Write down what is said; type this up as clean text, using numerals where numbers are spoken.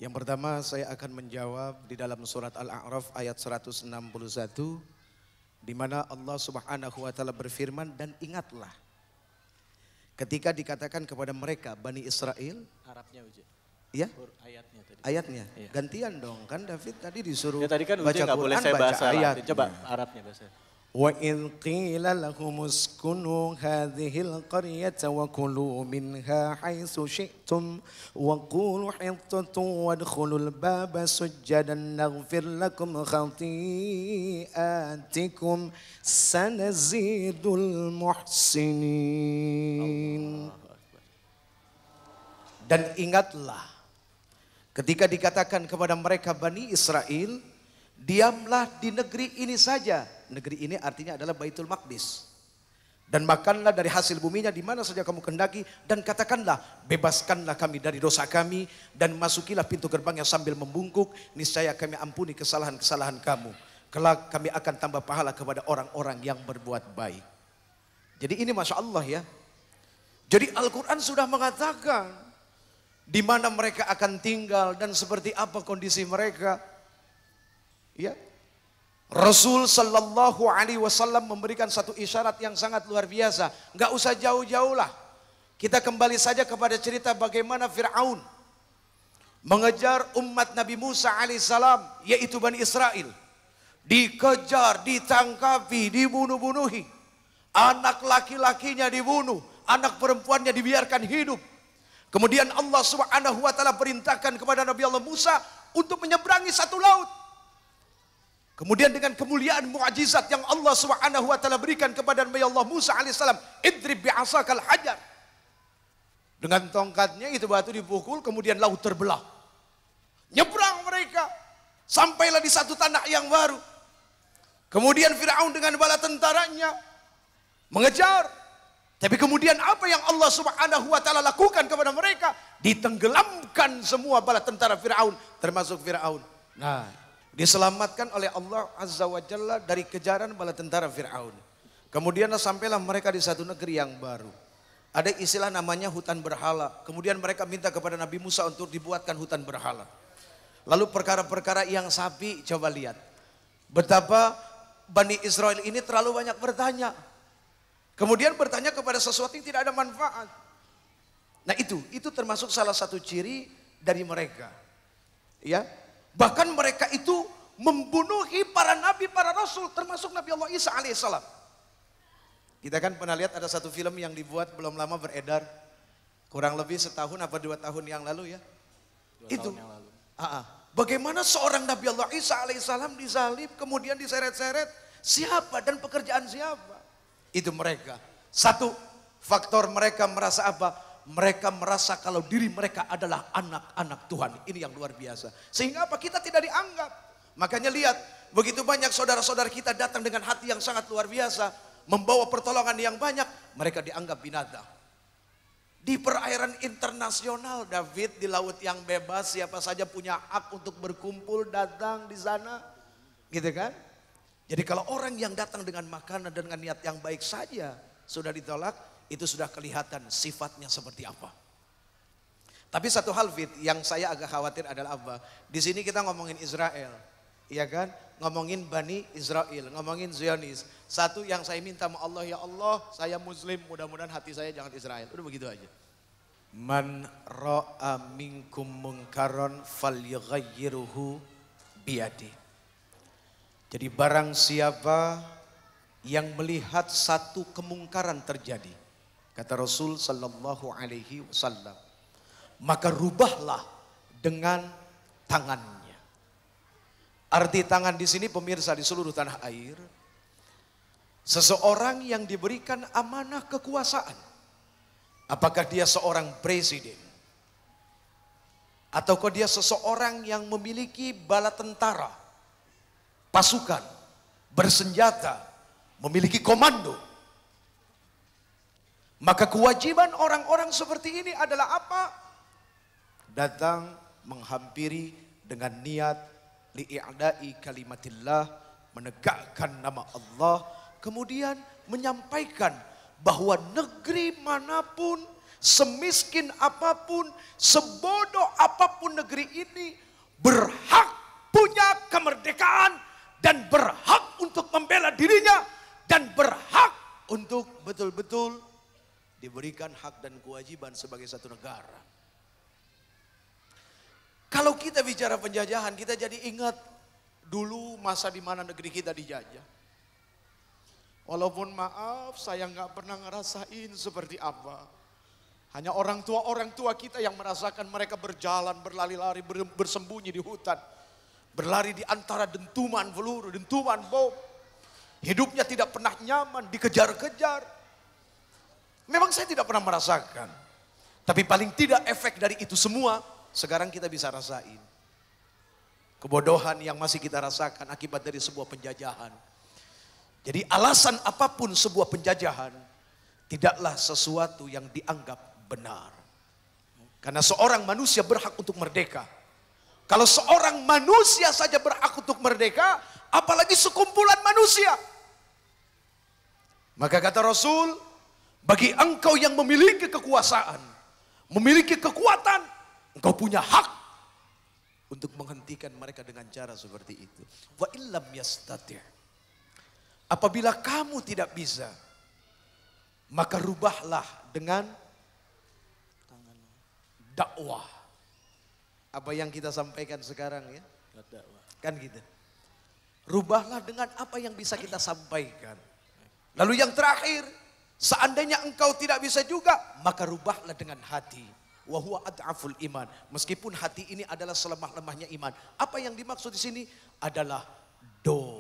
Yang pertama saya akan menjawab di dalam surat Al-A'raf ayat 161 di mana Allah Subhanahu wa taala berfirman, dan ingatlah ketika dikatakan kepada mereka Bani Israel. Arabnya Uji. Ya? Ayatnya tadi. Ayatnya. Iya. Gantian dong, kan David tadi disuruh Ya tadi kan baca Uji nggak boleh Quran, saya baca bahasa ayat. Latin. Coba Arabnya bahasa. Wa in qila lahum uskunu hadhil qaryata wa kulu minha haitsu syi'tum wa qulu hittatu wadkhulul baba sujjadan naghfir lakum khati'atikum sanazidul muhsinin. Dan ingatlah ketika dikatakan kepada mereka Bani Israel, diamlah di negeri ini saja. Negeri ini artinya adalah Baitul Maqdis. Dan makanlah dari hasil buminya di mana saja kamu kehendaki. Dan katakanlah, bebaskanlah kami dari dosa kami. Dan masukilah pintu gerbangnya sambil membungkuk. Niscaya kami ampuni kesalahan-kesalahan kamu. Kelak kami akan tambah pahala kepada orang-orang yang berbuat baik. Jadi ini Masya Allah ya. Jadi Al-Quran sudah mengatakan di mana mereka akan tinggal dan seperti apa kondisi mereka. Ya, Rasul Sallallahu Alaihi Wasallam memberikan satu isyarat yang sangat luar biasa. Nggak usah jauh-jauh lah. Kita kembali saja kepada cerita bagaimana Fir'aun mengejar umat Nabi Musa alaihissalam, yaitu Bani Israel. Dikejar, ditangkapi, dibunuh-bunuhi. Anak laki-lakinya dibunuh, anak perempuannya dibiarkan hidup. Kemudian Allah Subhanahu wa taala perintahkan kepada Nabi Allah Musa untuk menyeberangi satu laut. Kemudian dengan kemuliaan mukjizat yang Allah Subhanahu wa taala berikan kepada Nabi Allah Musa alaihissalam, idrib bi'asakal hajar. Dengan tongkatnya itu batu dipukul, kemudian laut terbelah. Nyebrang mereka, sampailah di satu tanah yang baru. Kemudian Firaun dengan bala tentaranya mengejar. Tapi kemudian apa yang Allah Subhanahu wa taala lakukan kepada mereka? Ditenggelamkan semua bala tentara Firaun, termasuk Firaun. Nah, diselamatkan oleh Allah Azza wa Jalla dari kejaran bala tentara Fir'aun. Kemudian sampailah mereka di satu negeri yang baru. Ada istilah namanya hutan berhala. Kemudian mereka minta kepada Nabi Musa untuk dibuatkan hutan berhala. Lalu perkara-perkara yang sapi, coba lihat. Betapa Bani Israel ini terlalu banyak bertanya. Kemudian bertanya kepada sesuatu yang tidak ada manfaat. Nah itu termasuk salah satu ciri dari mereka. Ya. Bahkan mereka itu membunuhi para nabi, para rasul, termasuk Nabi Allah Isa alaihissalam. Kita kan pernah lihat ada satu film yang dibuat belum lama beredar, kurang lebih setahun apa 2 tahun yang lalu ya. 2 itu. tahun yang lalu. Bagaimana seorang Nabi Allah Isa alaihissalam disalib, kemudian diseret-seret, siapa dan pekerjaan siapa? Itu mereka. Satu faktor mereka merasa apa? Mereka merasa kalau diri mereka adalah anak-anak Tuhan. Ini yang luar biasa. Sehingga apa? Kita tidak dianggap. Makanya lihat, begitu banyak saudara-saudara kita datang dengan hati yang sangat luar biasa, membawa pertolongan yang banyak, mereka dianggap binatang. Di perairan internasional, David, di laut yang bebas, siapa saja punya hak untuk berkumpul, datang di sana. Gitu kan? Jadi kalau orang yang datang dengan makanan dengan niat yang baik saja sudah ditolak, itu sudah kelihatan sifatnya seperti apa. Tapi satu hal Fit, yang saya agak khawatir adalah apa? Di sini kita ngomongin Israel, ya kan? Ngomongin Bani Israel, ngomongin Zionis. Satu yang saya minta sama Allah, ya Allah, saya Muslim, mudah-mudahan hati saya jangan Israel. Udah begitu aja. Man ra'a minkum munkaron falyughayyirhu biyadi. Jadi barang siapa yang melihat satu kemungkaran terjadi, kata Rasul sallallahu alaihi wasallam, maka rubahlah dengan tangannya. Arti tangan di sini pemirsa di seluruh tanah air, seseorang yang diberikan amanah kekuasaan, apakah dia seorang presiden, ataukah dia seseorang yang memiliki bala tentara, pasukan, bersenjata, memiliki komando, maka kewajiban orang-orang seperti ini adalah apa? Datang menghampiri dengan niat li'i'da'i kalimatillah, menegakkan nama Allah, kemudian menyampaikan bahwa negeri manapun, semiskin apapun, sebodoh apapun negeri ini, berhak punya kemerdekaan dan berhak untuk membela dirinya dan berhak untuk betul-betul diberikan hak dan kewajiban sebagai satu negara. Kalau kita bicara penjajahan, kita jadi ingat dulu masa di mana negeri kita dijajah. Walaupun maaf, saya nggak pernah ngerasain seperti apa. Hanya orang tua kita yang merasakan mereka berjalan, berlari-lari, bersembunyi di hutan. Berlari di antara dentuman peluru, dentuman bom. Hidupnya tidak pernah nyaman, dikejar-kejar. Memang saya tidak pernah merasakan. Tapi paling tidak efek dari itu semua, sekarang kita bisa rasain. Kebodohan yang masih kita rasakan akibat dari sebuah penjajahan. Jadi alasan apapun sebuah penjajahan tidaklah sesuatu yang dianggap benar. Karena seorang manusia berhak untuk merdeka. Kalau seorang manusia saja berhak untuk merdeka, apalagi sekumpulan manusia. Maka kata Rasul, bagi engkau yang memiliki kekuasaan, memiliki kekuatan, engkau punya hak untuk menghentikan mereka dengan cara seperti itu. Wa illam yastati'. Apabila kamu tidak bisa, maka rubahlah dengan dakwah. Apa yang kita sampaikan sekarang ya? Kan gitu. Rubahlah dengan apa yang bisa kita sampaikan. Lalu yang terakhir, seandainya engkau tidak bisa juga, maka rubahlah dengan hati. Wa huwa ad'aful iman. Meskipun hati ini adalah selemah-lemahnya iman. Apa yang dimaksud di sini adalah doa.